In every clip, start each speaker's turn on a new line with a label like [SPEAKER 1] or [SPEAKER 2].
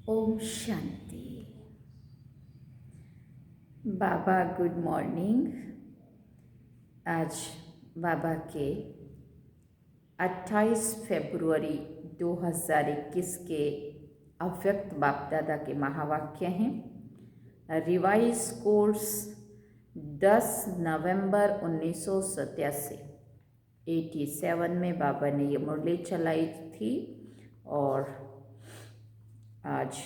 [SPEAKER 1] ओम शांति। बाबा good morning. आज बाबा के 28 फरवरी 2021 के अव्यक्त बाप दादा के महावाक्य हैं। रिवाइज कोर्स 10 नवंबर 1987 87 में बाबा ने ये मुरली चलाई थी और आज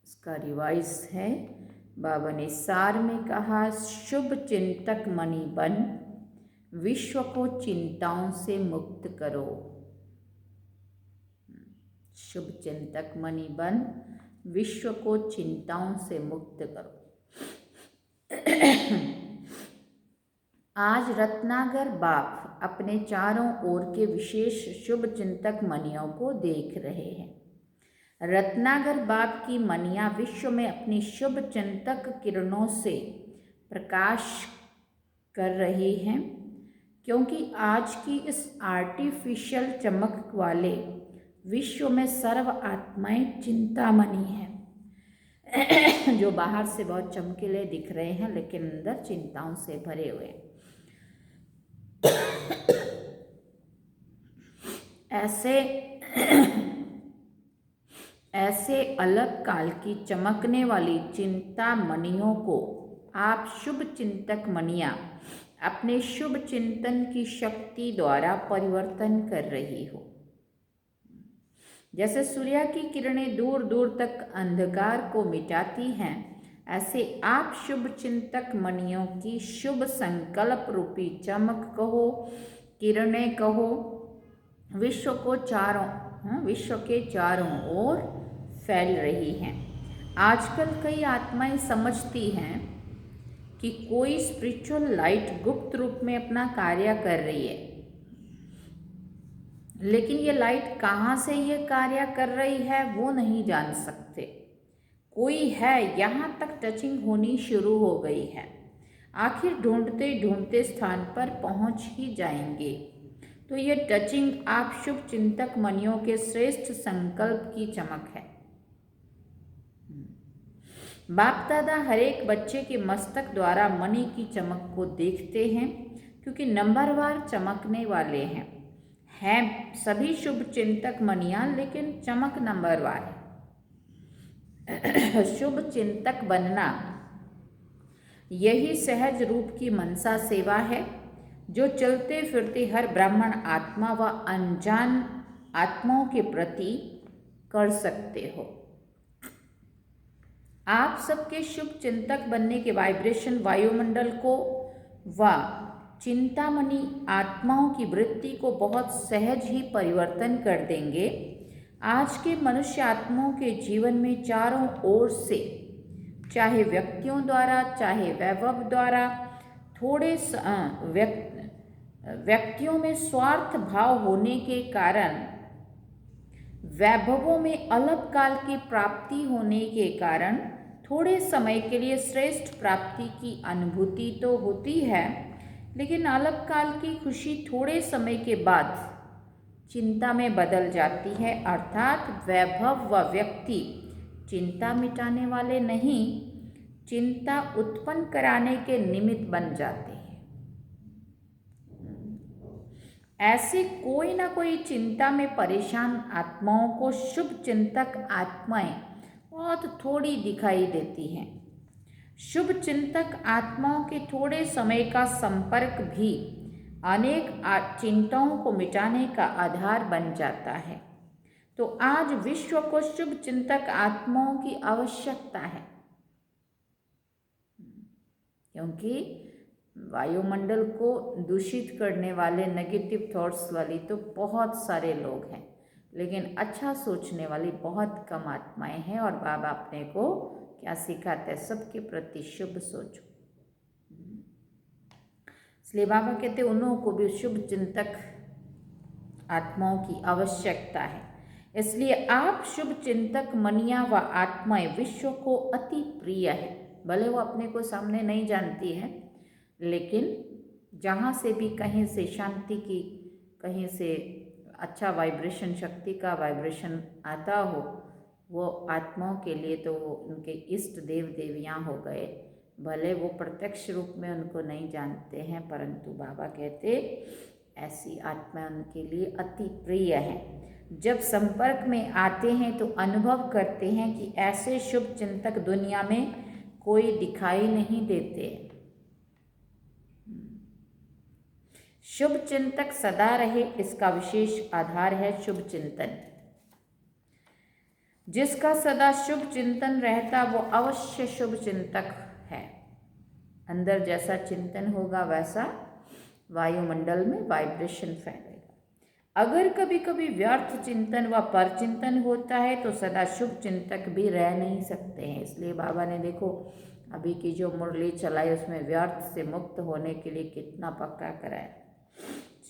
[SPEAKER 1] इसका रिवाइज है। बाबा ने सार में कहा, शुभ चिंतक मणि बन, विश्व को चिंताओं से मुक्त करो। शुभ चिंतक मणि बन, विश्व को चिंताओं से मुक्त करो। आज रत्नागर बाप अपने चारों ओर के विशेष शुभ चिंतक मणियों को देख रहे हैं। रत्नागर बाप की मणियाँ विश्व में अपनी शुभ चिंतक किरणों से प्रकाश कर रही हैं, क्योंकि आज की इस आर्टिफिशियल चमक वाले विश्व में सर्व आत्माएं चिंतामणि हैं, जो बाहर से बहुत चमकीले दिख रहे हैं लेकिन अंदर चिंताओं से भरे हुए हैं। ऐसे अलग काल की चमकने वाली चिंता मणियों को आप शुभ चिंतक मणियाँ अपने शुभ चिंतन की शक्ति द्वारा परिवर्तन कर रही हो। जैसे सूर्य की किरणें दूर दूर तक अंधकार को मिटाती हैं, ऐसे आप शुभ चिंतक मणियों की शुभ संकल्प रूपी चमक कहो, किरणें कहो, विश्व के चारों ओर फैल रही हैं। आजकल कई आत्माएं समझती हैं कि कोई स्पिरिचुअल लाइट गुप्त रूप में अपना कार्य कर रही है, लेकिन ये लाइट कहाँ से ये कार्य कर रही है वो नहीं जान सकते। कोई है, यहाँ तक टचिंग होनी शुरू हो गई है। आखिर ढूंढते ढूंढते स्थान पर पहुँच ही जाएंगे। तो ये टचिंग आप शुभ चिंतक मणियों के श्रेष्ठ संकल्प की चमक है। बाप दादा हर एक बच्चे के मस्तक द्वारा मणि की चमक को देखते हैं, क्योंकि नंबरवार चमकने वाले हैं सभी शुभ चिंतक मणियाँ, लेकिन चमक नंबरवार है। शुभ चिंतक बनना यही सहज रूप की मनसा सेवा है, जो चलते फिरते हर ब्राह्मण आत्मा व अनजान आत्माओं के प्रति कर सकते हो। आप सबके शुभ चिंतक बनने के वाइब्रेशन वायुमंडल को व चिंतामणि आत्माओं की वृत्ति को बहुत सहज ही परिवर्तन कर देंगे। आज के मनुष्य आत्माओं के जीवन में चारों ओर से, चाहे व्यक्तियों द्वारा चाहे वैभव द्वारा, थोड़े व्यक्तियों में स्वार्थ भाव होने के कारण, वैभवों में अलग काल की प्राप्ति होने के कारण थोड़े समय के लिए श्रेष्ठ प्राप्ति की अनुभूति तो होती है, लेकिन अलग काल की खुशी थोड़े समय के बाद चिंता में बदल जाती है। अर्थात वैभव व व्यक्ति चिंता मिटाने वाले नहीं, चिंता उत्पन्न कराने के निमित्त बन जाते हैं। ऐसे कोई ना कोई चिंता में परेशान आत्माओं को शुभ चिंतक आत्माएं बहुत थोड़ी दिखाई देती हैं। शुभ चिंतक आत्माओं के थोड़े समय का संपर्क भी अनेक चिंताओं को मिटाने का आधार बन जाता है। तो आज विश्व को शुभ चिंतक आत्माओं की आवश्यकता है, क्योंकि वायुमंडल को दूषित करने वाले नेगेटिव थॉट्स वाली तो बहुत सारे लोग हैं, लेकिन अच्छा सोचने वाली बहुत कम आत्माएं हैं। और बाबा अपने को क्या सिखाते हैं? सबके प्रति शुभ सोचो। इसलिए बाबा कहते हैं उन्हों को भी शुभ चिंतक आत्माओं की आवश्यकता है। इसलिए आप शुभ चिंतक मणियाँ व आत्माएं विश्व को अति प्रिय है। भले वो अपने को सामने नहीं जानती है, लेकिन जहाँ से भी कहीं से शांति की, कहीं से अच्छा वाइब्रेशन, शक्ति का वाइब्रेशन आता हो, वो आत्माओं के लिए तो वो उनके इष्ट देव देवियाँ हो गए, भले वो प्रत्यक्ष रूप में उनको नहीं जानते हैं, परंतु बाबा कहते ऐसी आत्मा उनके लिए अति प्रिय है। जब संपर्क में आते हैं तो अनुभव करते हैं कि ऐसे शुभ चिंतक दुनिया में कोई दिखाई नहीं देते। शुभ चिंतक सदा रहे, इसका विशेष आधार है शुभ चिंतन। जिसका सदा शुभ चिंतन रहता वो अवश्य शुभ चिंतक है। अंदर जैसा चिंतन होगा वैसा वायुमंडल में वाइब्रेशन फैलेगा। अगर कभी कभी व्यर्थ चिंतन व परचिंतन होता है तो सदा शुभ चिंतक भी रह नहीं सकते हैं। इसलिए बाबा ने देखो अभी की जो मुरली चलाई उसमें व्यर्थ से मुक्त होने के लिए कितना पक्का कराया।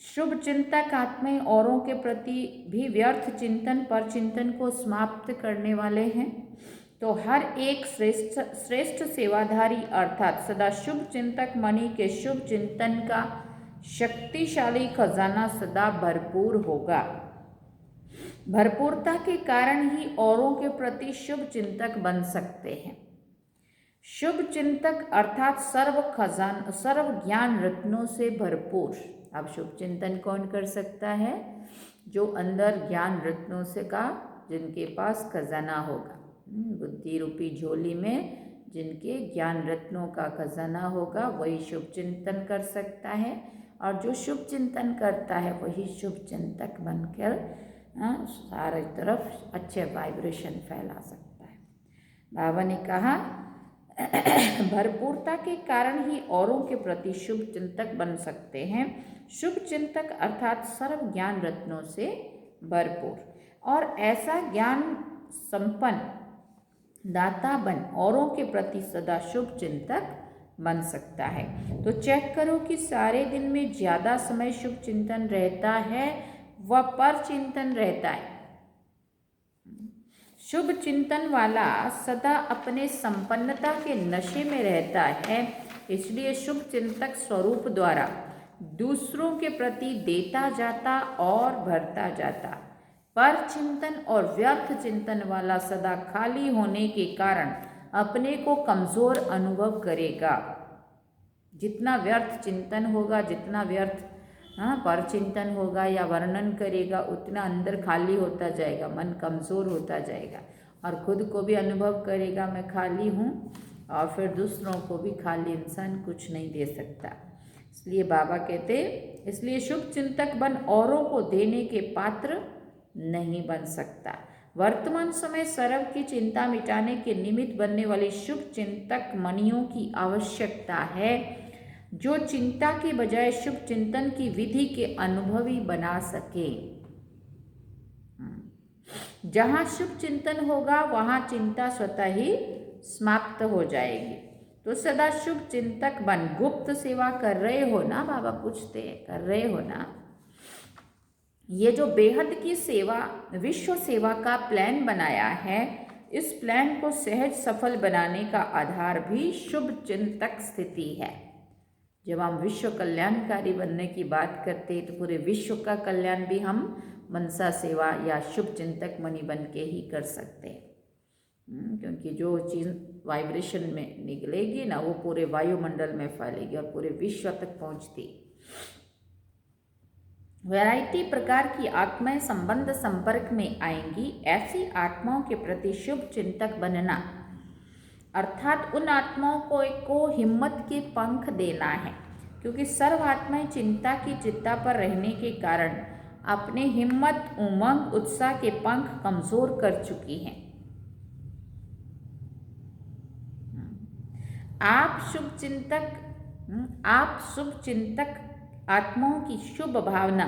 [SPEAKER 1] शुभ चिंतक आत्माएं औरों के प्रति भी व्यर्थ चिंतन पर चिंतन को समाप्त करने वाले हैं। तो हर एक श्रेष्ठ सेवाधारी अर्थात सदा शुभ चिंतक मणि के शुभ चिंतन का शक्तिशाली खजाना सदा भरपूर होगा। भरपूरता के कारण ही औरों के प्रति शुभ चिंतक बन सकते हैं। शुभ चिंतक अर्थात सर्व ज्ञान रत्नों से भरपूर। अब शुभ चिंतन कौन कर सकता है? जो अंदर ज्ञान रत्नों से का जिनके पास खजाना होगा, बुद्धि रूपी झोली में जिनके ज्ञान रत्नों का खजाना होगा वही शुभ चिंतन कर सकता है। और जो शुभ चिंतन करता है वही शुभ चिंतक बनकर सारी तरफ अच्छे वाइब्रेशन फैला सकता है। बाबा ने कहा भरपूरता के कारण ही औरों के प्रति शुभ चिंतक बन सकते हैं। शुभ चिंतक अर्थात सर्व ज्ञान रत्नों से भरपूर और ऐसा ज्ञान संपन्न दाता बन औरों के प्रति सदा शुभ चिंतक बन सकता है। तो चेक करो कि सारे दिन में ज़्यादा समय शुभ चिंतन रहता है व पर चिंतन रहता है। शुभ चिंतन वाला सदा अपने संपन्नता के नशे में रहता है। इसलिए शुभ चिंतक स्वरूप द्वारा दूसरों के प्रति देता जाता और भरता जाता। पर चिंतन और व्यर्थ चिंतन वाला सदा खाली होने के कारण अपने को कमज़ोर अनुभव करेगा। जितना व्यर्थ चिंतन होगा, जितना व्यर्थ पर चिंतन होगा या वर्णन करेगा, उतना अंदर खाली होता जाएगा, मन कमज़ोर होता जाएगा और खुद को भी अनुभव करेगा मैं खाली हूँ, और फिर दूसरों को भी खाली इंसान कुछ नहीं दे सकता। इसलिए बाबा कहते इसलिए शुभ चिंतक बन औरों को देने के पात्र नहीं बन सकता। वर्तमान समय सर्व की चिंता मिटाने के निमित्त बनने वाली शुभ चिंतक मणियों की आवश्यकता है, जो चिंता के बजाय शुभ चिंतन की विधि के अनुभवी बना सके। जहाँ शुभ चिंतन होगा वहाँ चिंता स्वतः ही समाप्त हो जाएगी। तो सदा शुभ चिंतक बन। गुप्त सेवा कर रहे हो ना? बाबा पूछते हैं, कर रहे हो ना? ये जो बेहद की सेवा, विश्व सेवा का प्लान बनाया है, इस प्लान को सहज सफल बनाने का आधार भी शुभ चिंतक स्थिति है। जब हम विश्व कल्याणकारी बनने की बात करते हैं तो पूरे विश्व का कल्याण भी हम मनसा सेवा या शुभ चिंतक मणि बन के ही कर सकते हैं। क्योंकि जो चीज़ वाइब्रेशन में निकलेगी ना वो पूरे वायुमंडल में फैलेगी और पूरे विश्व तक पहुंचती। वैरायटी प्रकार की आत्माएं संबंध संपर्क में आएंगी। ऐसी आत्माओं के प्रति शुभ चिंतक बनना अर्थात उन आत्माओं को हिम्मत के पंख देना है, क्योंकि सर्व आत्माएं चिंता की चित्ता पर रहने के कारण अपने हिम्मत, उमंग, उत्साह के पंख कमजोर कर चुकी हैं। आप शुभ चिंतक आत्माओं की शुभ भावना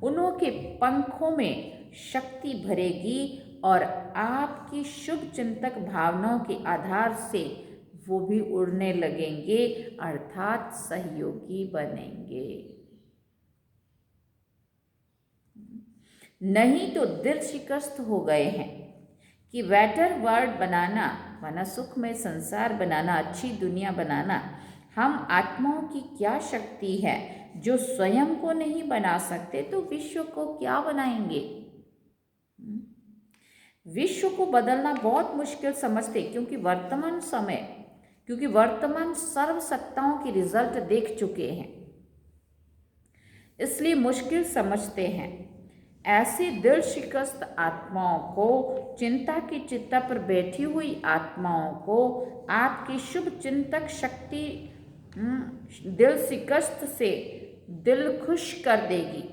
[SPEAKER 1] उन्हों के पंखों में शक्ति भरेगी और आपकी शुभ चिंतक भावनाओं के आधार से वो भी उड़ने लगेंगे अर्थात सहयोगी बनेंगे। नहीं तो दिल शिकस्त हो गए हैं कि बेटर वर्ल्ड बनाना, माना सुख में संसार बनाना, अच्छी दुनिया बनाना, हम आत्माओं की क्या शक्ति है जो स्वयं को नहीं बना सकते तो विश्व को क्या बनाएंगे। विश्व को बदलना बहुत मुश्किल समझते, क्योंकि वर्तमान सर्व सत्ताओं की रिजल्ट देख चुके हैं, इसलिए मुश्किल समझते हैं। ऐसी दिल शिकस्त आत्माओं को, चिंता की चित्ता पर बैठी हुई आत्माओं को आपकी शुभ चिंतक शक्ति दिल शिकस्त से दिल खुश कर देगी।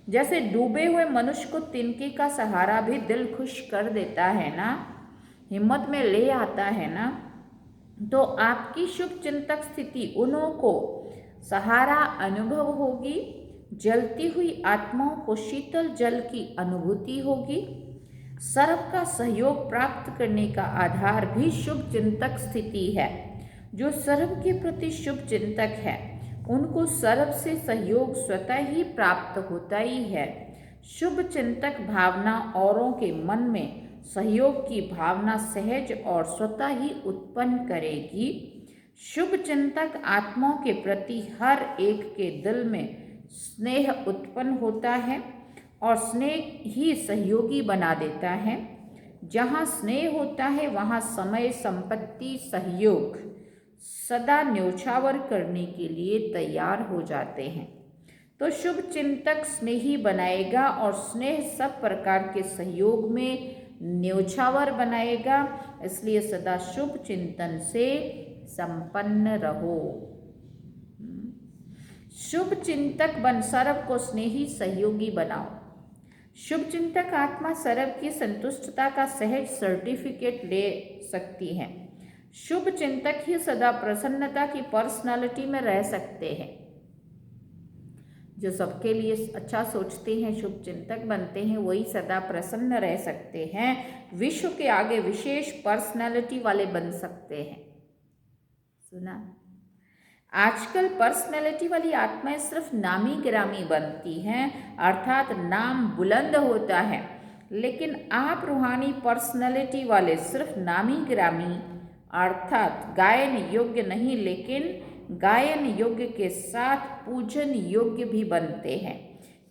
[SPEAKER 1] जैसे डूबे हुए मनुष्य को तिनके का सहारा भी दिल खुश कर देता है ना, हिम्मत में ले आता है ना, तो आपकी शुभ चिंतक स्थिति उन्हों को सहारा अनुभव होगी। जलती हुई आत्माओं को शीतल जल की अनुभूति होगी। सर्व का सहयोग प्राप्त करने का आधार भी शुभ चिंतक स्थिति है। जो सर्व के प्रति शुभ चिंतक है उनको सर्व से सहयोग स्वतः ही प्राप्त होता ही है। शुभ चिंतक भावना औरों के मन में सहयोग की भावना सहज और स्वतः ही उत्पन्न करेगी। शुभ चिंतक आत्माओं के प्रति हर एक के दिल में स्नेह उत्पन्न होता है और स्नेह ही सहयोगी बना देता है। जहाँ स्नेह होता है वहाँ समय, संपत्ति, सहयोग सदा न्योछावर करने के लिए तैयार हो जाते हैं। तो शुभ चिंतक स्नेही बनाएगा और स्नेह सब प्रकार के सहयोग में न्योछावर बनाएगा। इसलिए सदा शुभ चिंतन से संपन्न रहो। शुभ चिंतक बन सर्व को स्नेही सहयोगी बनाओ। शुभ चिंतक आत्मा सर्व की संतुष्टता का सहज सर्टिफिकेट ले सकती है। शुभ चिंतक ही सदा प्रसन्नता की पर्सनालिटी में रह सकते हैं। जो सबके लिए अच्छा सोचते हैं, शुभ चिंतक बनते हैं, वही सदा प्रसन्न रह सकते हैं। विश्व के आगे विशेष पर्सनालिटी वाले बन सकते हैं। सुना? आजकल पर्सनैलिटी वाली आत्माएं सिर्फ नामी गिरामी बनती हैं, अर्थात नाम बुलंद होता है, लेकिन आप रूहानी पर्सनैलिटी वाले सिर्फ नामी गिरामी अर्थात गायन योग्य नहीं, लेकिन गायन योग्य के साथ पूजन योग्य भी बनते हैं।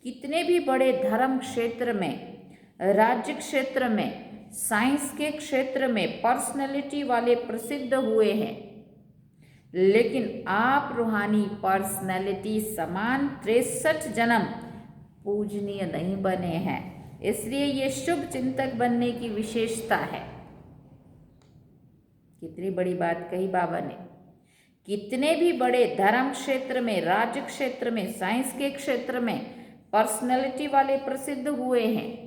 [SPEAKER 1] कितने भी बड़े धर्म क्षेत्र में, राज्य क्षेत्र में, साइंस के क्षेत्र में पर्सनैलिटी वाले प्रसिद्ध हुए हैं, लेकिन आप रूहानी पर्सनैलिटी समान 63 जन्म पूजनीय नहीं बने हैं। इसलिए ये शुभ चिंतक बनने की विशेषता है। कितनी बड़ी बात कही बाबा ने। कितने भी बड़े धर्म क्षेत्र में, राज्य क्षेत्र में, साइंस के क्षेत्र में पर्सनैलिटी वाले प्रसिद्ध हुए हैं,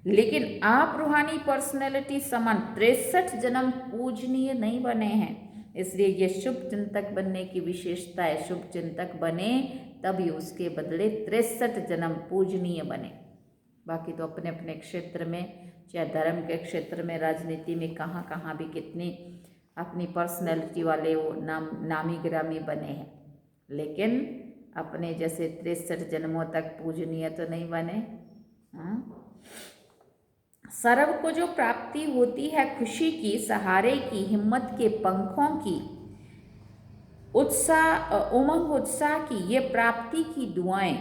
[SPEAKER 1] लेकिन आप रूहानी पर्सनैलिटी समान 63 जन्म पूजनीय नहीं बने हैं। इसलिए ये शुभ चिंतक बनने की विशेषता है। शुभ चिंतक बने तभी उसके बदले 63 जन्म पूजनीय बने। बाकी तो अपने अपने क्षेत्र में, चाहे धर्म के क्षेत्र में, राजनीति में, कहाँ कहाँ भी कितने अपनी पर्सनैलिटी वाले वो नामी गिरामी बने हैं, लेकिन अपने जैसे 63 जन्मों तक पूजनीय तो नहीं बने। हाँ, सर्व को जो प्राप्ति होती है खुशी की, सहारे की, हिम्मत के पंखों की, उत्साह, उमंग उत्साह की, ये प्राप्ति की दुआएं,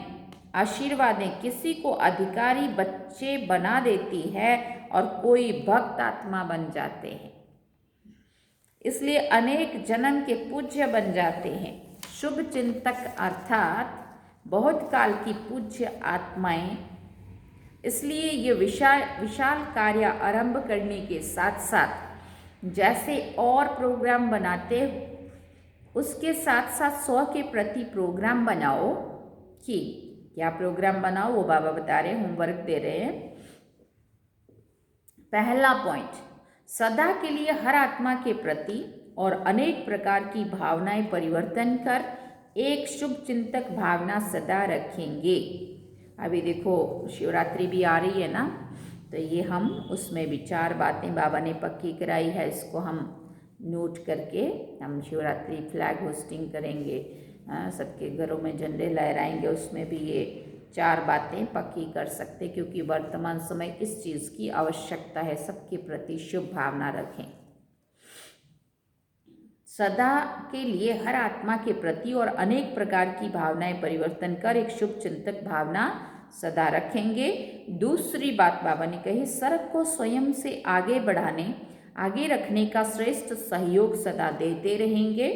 [SPEAKER 1] आशीर्वादें किसी को अधिकारी बच्चे बना देती है और कोई भक्त आत्मा बन जाते हैं। इसलिए अनेक जन्म के पूज्य बन जाते हैं। शुभ चिंतक अर्थात बहुत काल की पूज्य आत्माएं। इसलिए ये विशाल कार्य आरंभ करने के साथ साथ जैसे और प्रोग्राम बनाते, उसके साथ साथ 100 के प्रति प्रोग्राम बनाओ। कि क्या प्रोग्राम बनाओ वो बाबा बता रहे, होमवर्क दे रहे हैं। पहला पॉइंट, सदा के लिए हर आत्मा के प्रति और अनेक प्रकार की भावनाएं परिवर्तन कर एक शुभ चिंतक भावना सदा रखेंगे। अभी देखो शिवरात्रि भी आ रही है ना, तो ये हम उसमें भी 4 बातें बाबा ने पक्की कराई है। इसको हम नोट करके हम शिवरात्रि फ्लैग होस्टिंग करेंगे, सबके घरों में झंडे लहराएंगे। उसमें भी ये 4 बातें पक्की कर सकते, क्योंकि वर्तमान समय इस चीज़ की आवश्यकता है। सबके प्रति शुभ भावना रखें। सदा के लिए हर आत्मा के प्रति और अनेक प्रकार की भावनाएं परिवर्तन कर एक शुभ चिंतक भावना सदा रखेंगे दूसरी बात बाबा ने कही, सर्व को स्वयं से आगे बढ़ाने, आगे रखने का श्रेष्ठ सहयोग सदा देते रहेंगे।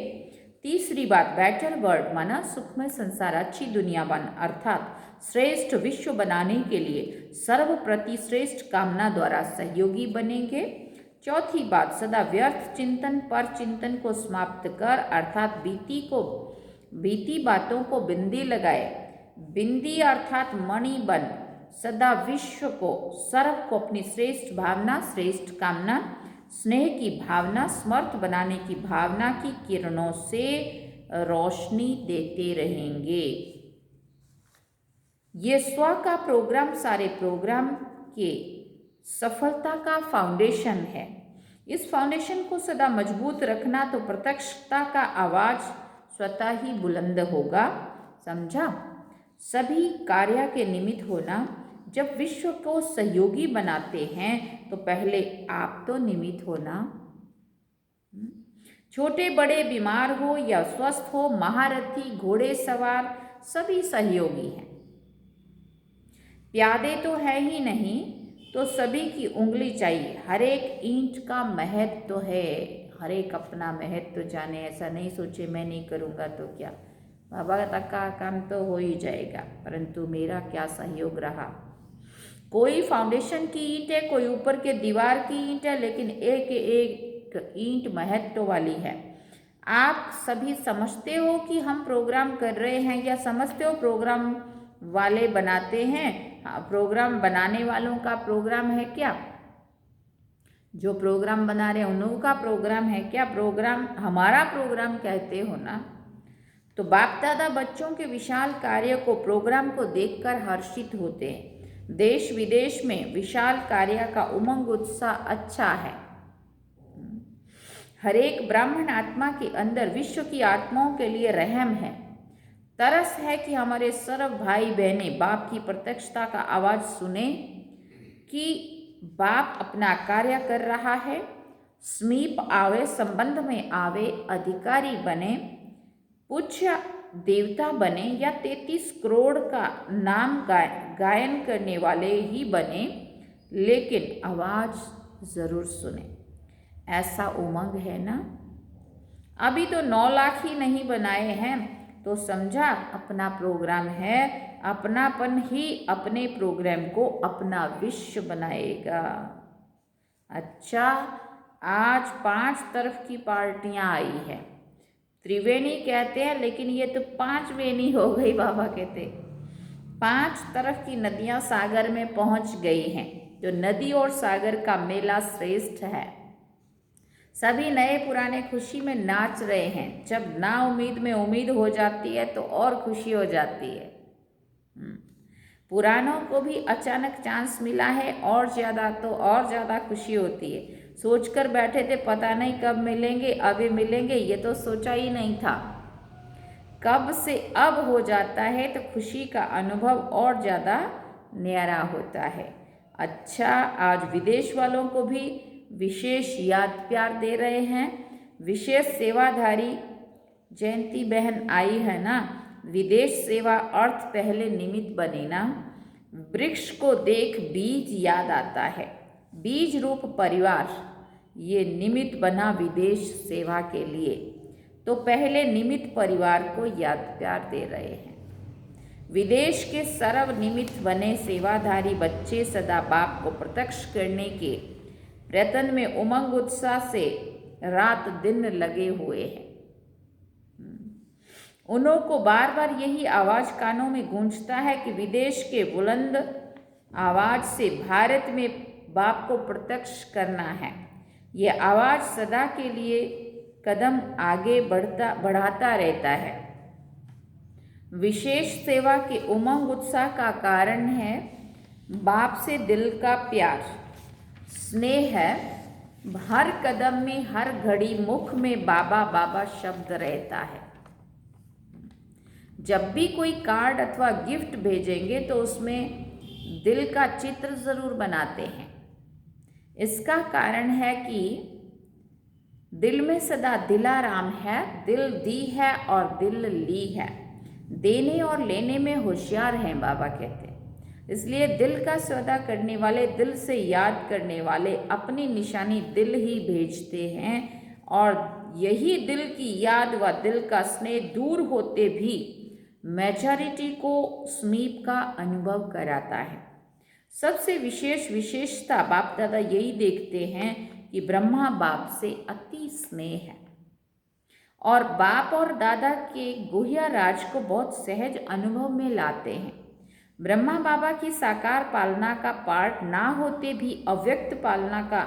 [SPEAKER 1] तीसरी बात, बेटर वर्ल्ड माना सुखमय संसार, अच्छी दुनिया बन अर्थात श्रेष्ठ विश्व बनाने के लिए सर्व प्रति श्रेष्ठ कामना द्वारा सहयोगी बनेंगे। चौथी बात, सदा व्यर्थ चिंतन पर चिंतन को समाप्त कर अर्थात बीती बातों को बिंदी लगाए, बिंदी अर्थात मणि बन सदा विश्व को, सर्व को अपनी श्रेष्ठ भावना, श्रेष्ठ कामना, स्नेह की भावना, समर्थ बनाने की भावना की किरणों से रोशनी देते रहेंगे। ये स्व का प्रोग्राम सारे प्रोग्राम के सफलता का फाउंडेशन है। इस फाउंडेशन को सदा मजबूत रखना तो प्रत्यक्षता का आवाज स्वतः ही बुलंद होगा। समझा? सभी कार्य के निमित्त होना। जब विश्व को सहयोगी बनाते हैं तो पहले आप तो निमित्त होना। छोटे बड़े, बीमार हो या स्वस्थ हो, महारथी, घोड़े सवार, सभी सहयोगी हैं। प्यादे तो है ही नहीं तो सभी की उंगली चाहिए। हर एक ईंट का महत्व तो है, हर एक अपना महत्व तो जाने। ऐसा नहीं सोचे मैं नहीं करूँगा तो क्या, बाबा तक का काम तो हो ही जाएगा, परंतु मेरा क्या सहयोग रहा। कोई फाउंडेशन की ईंट है, कोई ऊपर के दीवार की ईंट है, लेकिन एक एक ईंट महत्व वाली है। आप सभी समझते हो कि हम प्रोग्राम कर रहे हैं, या समझते हो प्रोग्राम वाले बनाते हैं? हाँ, प्रोग्राम बनाने वालों का प्रोग्राम है क्या? जो प्रोग्राम बना रहे हैं उन लोगों का प्रोग्राम है क्या? प्रोग्राम हमारा प्रोग्राम कहते हो ना। तो बाप दादा बच्चों के विशाल कार्य को, प्रोग्राम को देखकर हर्षित होते हैं। देश विदेश में विशाल कार्य का उमंग उत्साह अच्छा है। हर एक ब्राह्मण आत्मा के अंदर विश्व की आत्माओं के लिए रहम है, तरस है कि हमारे सर्व भाई बहनें बाप की प्रत्यक्षता का आवाज सुने कि बाप अपना कार्य कर रहा है, समीप आवे, संबंध में आवे, अधिकारी बने, पूज्य देवता बने या 33 करोड़ का नाम गायन करने वाले ही बने, लेकिन आवाज जरूर सुने। ऐसा उमंग है ना। अभी तो 9 लाख ही नहीं बनाए हैं तो समझा अपना प्रोग्राम है। अपनापन ही अपने प्रोग्राम को अपना विश्व बनाएगा। अच्छा, आज 5 तरफ की पार्टियां आई है। त्रिवेणी कहते हैं, लेकिन ये तो 5 वेणी हो गई। बाबा कहते 5 तरफ की नदियां सागर में पहुंच गई हैं। जो नदी और सागर का मेला श्रेष्ठ है। सभी नए पुराने खुशी में नाच रहे हैं। जब ना उम्मीद में उम्मीद हो जाती है तो और खुशी हो जाती है। पुरानों को भी अचानक चांस मिला है और ज़्यादा खुशी होती है। सोचकर बैठे थे पता नहीं कब मिलेंगे, अभी मिलेंगे, ये तो सोचा ही नहीं था। कब से अब हो जाता है तो खुशी का अनुभव और ज़्यादा न्यारा होता है। अच्छा, आज विदेश वालों को भी विशेष याद प्यार दे रहे हैं। विशेष सेवाधारी जयंती बहन आई है ना। विदेश सेवा अर्थ पहले निमित्त बने ना। वृक्ष को देख बीज याद आता है। बीज रूप परिवार ये निमित्त बना विदेश सेवा के लिए, तो पहले निमित्त परिवार को याद प्यार दे रहे हैं। विदेश के सर्व निमित्त बने सेवाधारी बच्चे सदा बाप को प्रत्यक्ष करने के प्रयत्न में उमंग उत्साह से रात दिन लगे हुए हैं। उन्हों को बार बार यही आवाज कानों में गूंजता है कि विदेश के बुलंद आवाज से भारत में बाप को प्रत्यक्ष करना है। ये आवाज सदा के लिए कदम आगे बढ़ाता रहता है। विशेष सेवा के उमंग उत्साह का कारण है बाप से दिल का प्यार, स्नेह है। हर कदम में, हर घड़ी मुख में बाबा बाबा शब्द रहता है। जब भी कोई कार्ड अथवा गिफ्ट भेजेंगे तो उसमें दिल का चित्र जरूर बनाते हैं। इसका कारण है कि दिल में सदा दिलाराम है। दिल दी है और दिल ली है। देने और लेने में होशियार हैं बाबा कहते हैं। इसलिए दिल का सौदा करने वाले, दिल से याद करने वाले अपनी निशानी दिल ही भेजते हैं, और यही दिल की याद व दिल का स्नेह दूर होते भी मेजॉरिटी को समीप का अनुभव कराता है। सबसे विशेषता बाप दादा यही देखते हैं कि ब्रह्मा बाप से अति स्नेह है और बाप और दादा के गुह्य राज को बहुत सहज अनुभव में लाते हैं। ब्रह्मा बाबा की साकार पालना का पार्ट ना होते भी अव्यक्त पालना का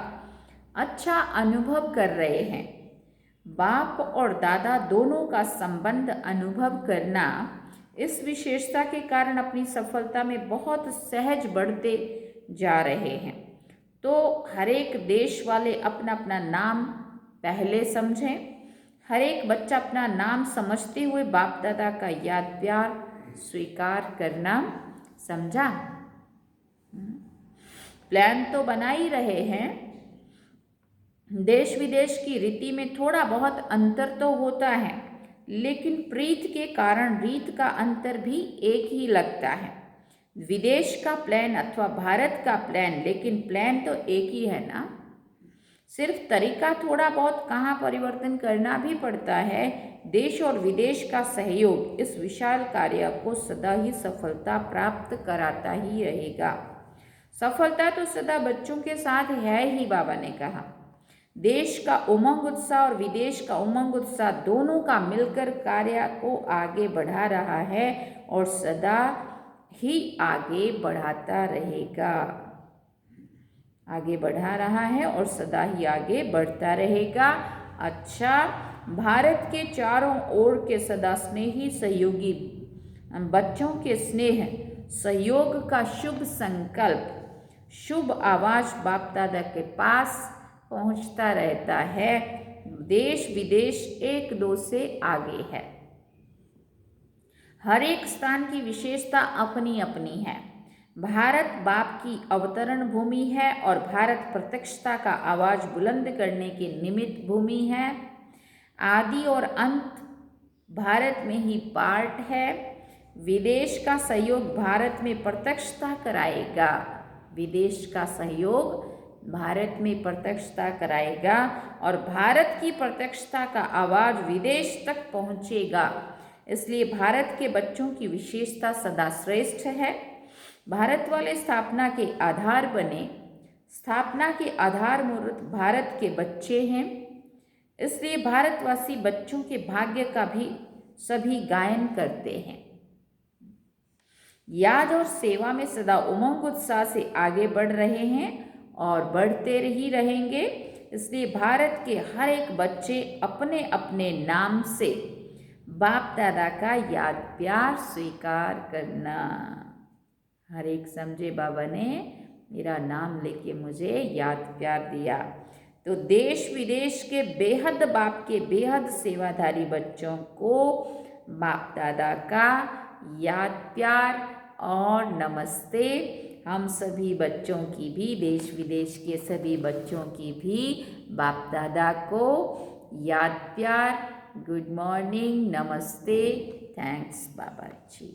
[SPEAKER 1] अच्छा अनुभव कर रहे हैं। बाप और दादा दोनों का संबंध अनुभव करना इस विशेषता के कारण अपनी सफलता में बहुत सहज बढ़ते जा रहे हैं। तो हर एक देश वाले अपना अपना नाम पहले समझें। हर एक बच्चा अपना नाम समझते हुए बाप दादा का याद प्यार स्वीकार करना समझा। प्लान तो बना ही रहे हैं। देश विदेश की रीति में थोड़ा बहुत अंतर तो होता है, लेकिन प्रीत के कारण रीत का अंतर भी एक ही लगता है। विदेश का प्लान अथवा भारत का प्लान, लेकिन प्लान तो एक ही है ना। सिर्फ तरीका थोड़ा बहुत कहाँ परिवर्तन करना भी पड़ता है। देश और विदेश का सहयोग इस विशाल कार्य को सदा ही सफलता प्राप्त कराता ही रहेगा। सफलता तो सदा बच्चों के साथ है ही, बाबा ने कहा। देश का उमंग उत्साह और विदेश का उमंग उत्साह दोनों का मिलकर कार्य को आगे बढ़ा रहा है और सदा ही आगे बढ़ाता रहेगा। आगे बढ़ा रहा है और सदा ही आगे बढ़ता रहेगा। अच्छा, भारत के चारों ओर के सदा स्नेही सहयोगी बच्चों के स्नेह सहयोग का शुभ संकल्प, शुभ आवाज बाप दादा के पास पहुंचता रहता है। देश विदेश एक दो से आगे है। हर एक स्थान की विशेषता अपनी अपनी है। भारत बाप की अवतरण भूमि है और भारत प्रत्यक्षता का आवाज बुलंद करने के निमित्त भूमि है। आदि और अंत भारत में ही पार्ट है। विदेश का सहयोग भारत में प्रत्यक्षता कराएगा। विदेश का सहयोग भारत में प्रत्यक्षता कराएगा और भारत की प्रत्यक्षता का आवाज विदेश तक पहुंचेगा। इसलिए भारत के बच्चों की विशेषता सदा श्रेष्ठ है। भारत वाले स्थापना के आधार बने। स्थापना के आधार मूर्त भारत के बच्चे हैं। इसलिए भारतवासी बच्चों के भाग्य का भी सभी गायन करते हैं। याद और सेवा में सदा उमंग उत्साह से आगे बढ़ रहे हैं और बढ़ते ही रहेंगे। इसलिए भारत के हर एक बच्चे अपने अपने नाम से बाप दादा का याद प्यार स्वीकार करना। हर एक समझे बाबा ने मेरा नाम लेके मुझे याद प्यार दिया। तो देश विदेश के बेहद बाप के बेहद सेवाधारी बच्चों को बाप दादा का याद प्यार और नमस्ते। हम सभी बच्चों की भी, देश विदेश के सभी बच्चों की भी बाप दादा को याद प्यार, गुड मॉर्निंग, नमस्ते, थैंक्स बाबा जी।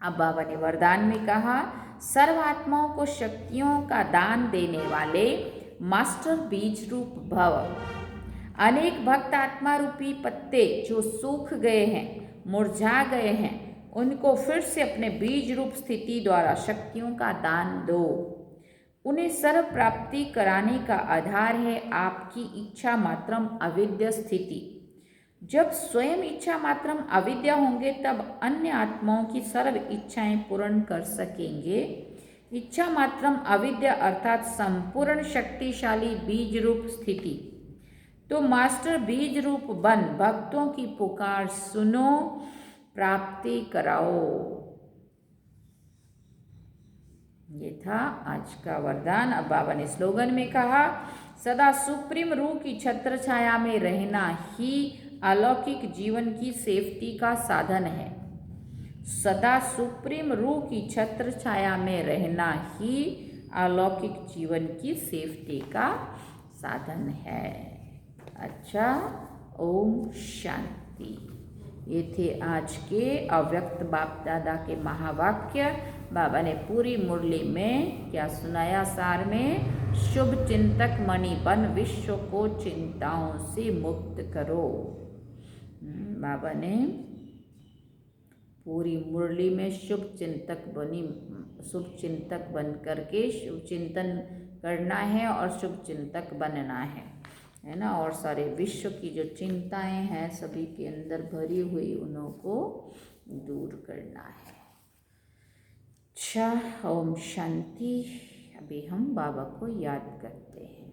[SPEAKER 1] अब बाबा ने वरदान में कहा, सर्व आत्माओं को शक्तियों का दान देने वाले मास्टर बीज रूप भव। अनेक भक्त आत्मा रूपी पत्ते जो सूख गए हैं, मुरझा गए हैं, उनको फिर से अपने बीज रूप स्थिति द्वारा शक्तियों का दान दो। उन्हें सर्व प्राप्ति कराने का आधार है आपकी इच्छा मात्रम अविद्या स्थिति। जब स्वयं इच्छा मात्रम अविद्या होंगे तब अन्य आत्माओं की सर्व इच्छाएं पूर्ण कर सकेंगे। इच्छा मात्रम अविद्या अर्थात संपूर्ण शक्तिशाली बीज रूप स्थिति। तो मास्टर बीज रूप बन भक्तों की पुकार सुनो, प्राप्ति कराओ। ये था आज का वरदान। अब बाबा ने स्लोगन में कहा, सदा सुप्रीम रूह की छत्र छाया में रहना ही अलौकिक जीवन की सेफ्टी का साधन है। सदा सुप्रीम रूह की छत्र छाया में रहना ही अलौकिक जीवन की सेफ्टी का साधन है। अच्छा, ओम शांति। ये थे आज के अव्यक्त बाप दादा के महावाक्य। बाबा ने पूरी मुरली में क्या सुनाया सार में, शुभ चिंतक मणि बन विश्व को चिंताओं से मुक्त करो। बाबा ने पूरी मुरली में शुभ चिंतक बन करके शुभ चिंतन करना है और शुभ चिंतक बनना है ना। और सारे विश्व की जो चिंताएं हैं सभी के अंदर भरी हुई उन्हों को दूर करना है। अच्छा, ओम शांति। अभी हम बाबा को याद करते हैं।